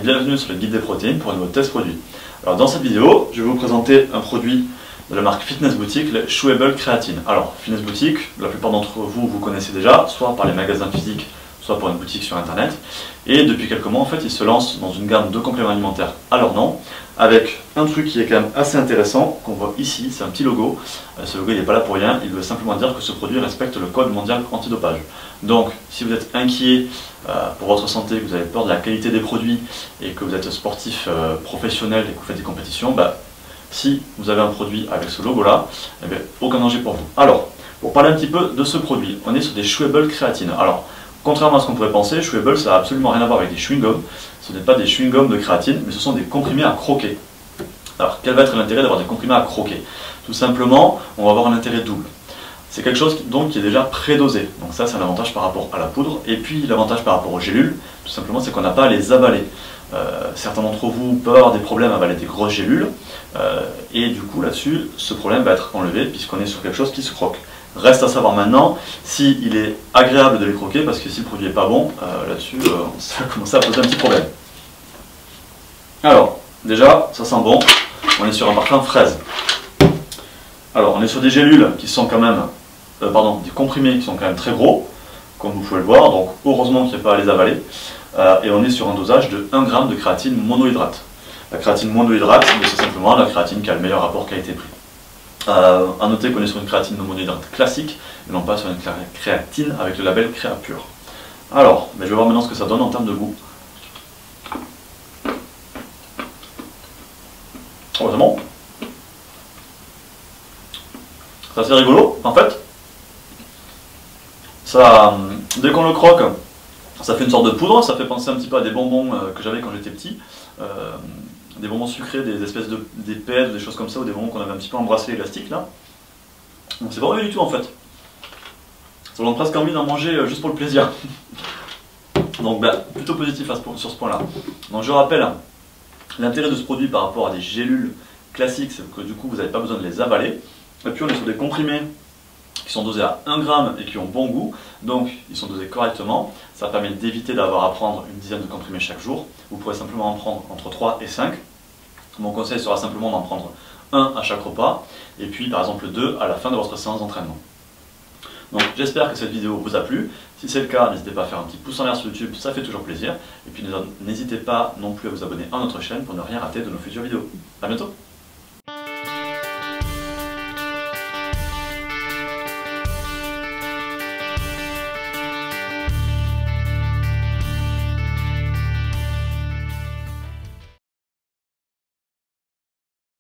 bienvenue sur le guide des protéines pour un nouveau test produit. Alors dans cette vidéo, je vais vous présenter un produit de la marque Fitness Boutique, le Chewable Creatine. Alors Fitness Boutique, la plupart d'entre vous, vous connaissez déjà, soit par les magasins physiques, soit pour une boutique sur internet. Et depuis quelques mois, en fait, ils se lancent dans une gamme de compléments alimentaires à leur nom, avec un truc qui est quand même assez intéressant, qu'on voit ici, c'est un petit logo. Ce logo il n'est pas là pour rien, il veut simplement dire que ce produit respecte le code mondial antidopage. Donc, si vous êtes inquiet pour votre santé, que vous avez peur de la qualité des produits et que vous êtes sportif professionnel et que vous faites des compétitions, si vous avez un produit avec ce logo-là, aucun danger pour vous. Alors, pour parler un petit peu de ce produit, on est sur des Chewable Créatine. Alors, contrairement à ce qu'on pourrait penser, Chewable, ça n'a absolument rien à voir avec des chewing-gums. Ce n'est pas des chewing-gums de créatine, mais ce sont des comprimés à croquer. Alors, quel va être l'intérêt d'avoir des comprimés à croquer? Tout simplement, on va avoir un intérêt double. C'est quelque chose qui est déjà prédosé. Donc ça, c'est un avantage par rapport à la poudre. Et puis, l'avantage par rapport aux gélules, tout simplement, c'est qu'on n'a pas à les avaler. Certains d'entre vous peuvent avoir des problèmes à avaler des grosses gélules. Et du coup, là-dessus, ce problème va être enlevé puisqu'on est sur quelque chose qui se croque. Reste à savoir maintenant s'il est agréable de les croquer, parce que si le produit n'est pas bon, là-dessus, ça va commencer à poser un petit problème. Alors, déjà, ça sent bon. On est sur un parfum fraise. Alors, on est sur des gélules qui sont quand même, des comprimés qui sont quand même très gros, comme vous pouvez le voir. Donc, heureusement qu'il n'y a pas à les avaler. Et on est sur un dosage de 1 g de créatine monohydrate. La créatine monohydrate, c'est simplement la créatine qui a le meilleur rapport qualité-prix. A noter qu'on est sur une créatine non monohydrate classique et non pas sur une créatine avec le label Créapure. Alors, je vais voir maintenant ce que ça donne en termes de goût. Oh, c'est bon. C'est assez rigolo. En fait, ça, dès qu'on le croque, ça fait une sorte de poudre. Ça fait penser un petit peu à des bonbons que j'avais quand j'étais petit. Des bonbons sucrés, des espèces des pètes, des choses comme ça, ou des bonbons qu'on avait un petit peu embrassés élastiques là. Donc c'est pas mauvais du tout en fait. Ça donne presque envie d'en manger juste pour le plaisir. Donc plutôt positif sur ce point-là. Donc je rappelle, l'intérêt de ce produit par rapport à des gélules classiques, c'est que du coup vous n'avez pas besoin de les avaler. Et puis on est sur des comprimés qui sont dosés à 1 g et qui ont bon goût, donc ils sont dosés correctement. Ça permet d'éviter d'avoir à prendre une dizaine de comprimés chaque jour. Vous pourrez simplement en prendre entre 3 et 5. Mon conseil sera simplement d'en prendre 1 à chaque repas, et puis par exemple 2 à la fin de votre séance d'entraînement. Donc j'espère que cette vidéo vous a plu. Si c'est le cas, n'hésitez pas à faire un petit pouce en l'air sur YouTube, ça fait toujours plaisir. Et puis n'hésitez pas non plus à vous abonner à notre chaîne pour ne rien rater de nos futures vidéos. A bientôt!